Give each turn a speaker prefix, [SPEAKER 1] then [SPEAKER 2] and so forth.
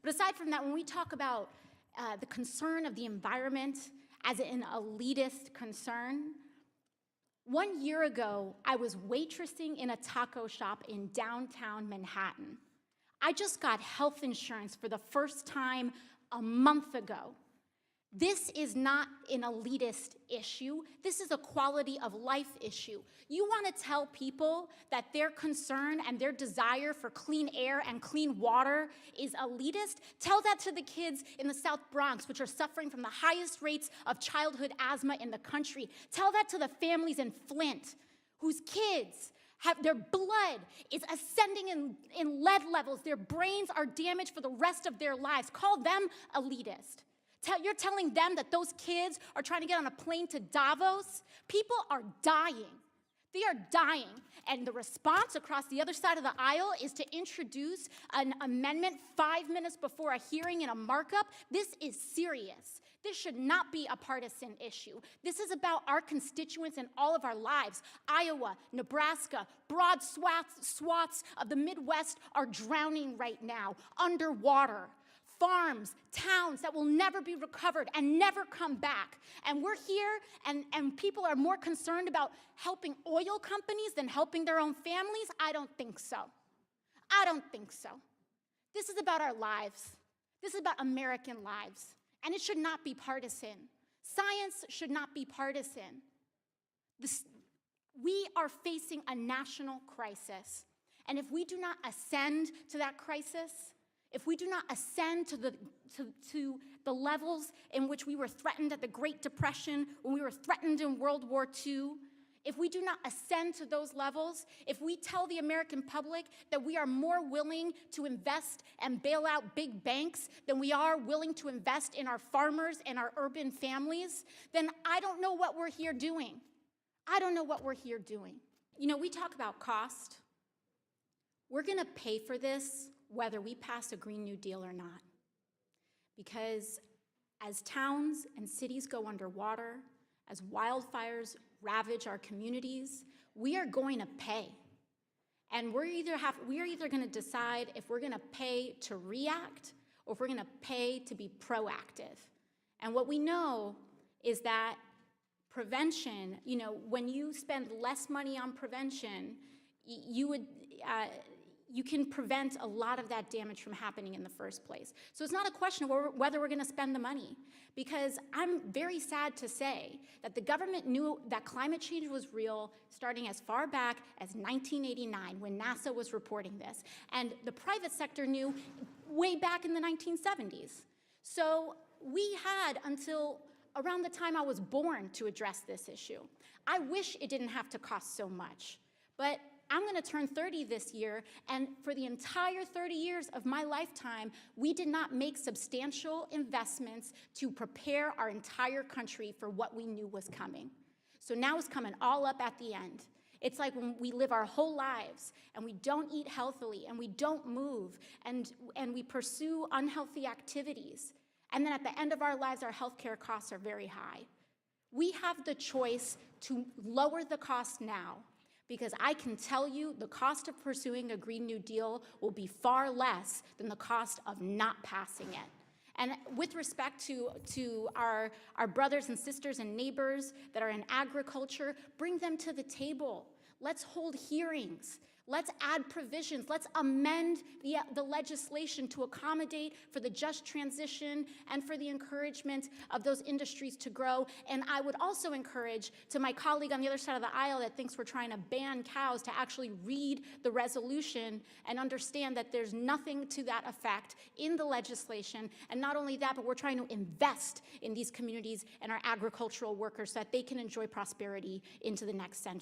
[SPEAKER 1] But aside from that, when we talk about the concern of the environment as an elitist concern, 1 year ago, I was waitressing in a taco shop in downtown Manhattan. I just got health insurance for the first time a month ago. This is not an elitist issue. This is a quality of life issue. You want to tell people that their concern and their desire for clean air and clean water is elitist? Tell that to the kids in the South Bronx, which are suffering from the highest rates of childhood asthma in the country. Tell that to the families in Flint, whose kids have their blood is ascending in lead levels. Their brains are damaged for the rest of their lives. Call them elitist. You're telling them that those kids are trying to get on a plane to Davos? People are dying. They are dying. And the response across the other side of the aisle is to introduce an amendment 5 minutes before a hearing in a markup. This is serious. This should not be a partisan issue. This is about our constituents in all of our lives. Iowa, Nebraska, broad swaths of the Midwest are drowning right now, underwater. Farms, towns that will never be recovered and never come back. And we're here, and people are more concerned about helping oil companies than helping their own families? I don't think so. I don't think so. This is about our lives. This is about American lives. And it should not be partisan. Science should not be partisan. We are facing a national crisis. And if we do not ascend to that crisis, if we do not ascend to the levels in which we were threatened at the Great Depression, when we were threatened in World War II, if we do not ascend to those levels, if we tell the American public that we are more willing to invest and bail out big banks than we are willing to invest in our farmers and our urban families, then I don't know what we're here doing. I don't know what we're here doing. You know, we talk about cost. We're gonna pay for this whether we pass a Green New Deal or not. Because as towns and cities go underwater, as wildfires ravage our communities, we are going to pay. And we're either going to decide if we're going to pay to react or if we're going to pay to be proactive. And what we know is that prevention, you know, when you spend less money on prevention, you can prevent a lot of that damage from happening in the first place. So it's not a question of whether we're gonna spend the money, because I'm very sad to say that the government knew that climate change was real starting as far back as 1989 when NASA was reporting this. And the private sector knew way back in the 1970s. So we had until around the time I was born to address this issue. I wish it didn't have to cost so much, but I'm gonna turn 30 this year, and for the entire 30 years of my lifetime, we did not make substantial investments to prepare our entire country for what we knew was coming. So now it's coming all up at the end. It's like when we live our whole lives and we don't eat healthily and we don't move and we pursue unhealthy activities. And then at the end of our lives, our healthcare costs are very high. We have the choice to lower the cost now, because I can tell you the cost of pursuing a Green New Deal will be far less than the cost of not passing it. And with respect to our brothers and sisters and neighbors that are in agriculture, bring them to the table. Let's hold hearings. Let's add provisions. Let's amend the legislation to accommodate for the just transition and for the encouragement of those industries to grow. And I would also encourage to my colleague on the other side of the aisle that thinks we're trying to ban cows to actually read the resolution and understand that there's nothing to that effect in the legislation. And not only that, but we're trying to invest in these communities and our agricultural workers so that they can enjoy prosperity into the next century.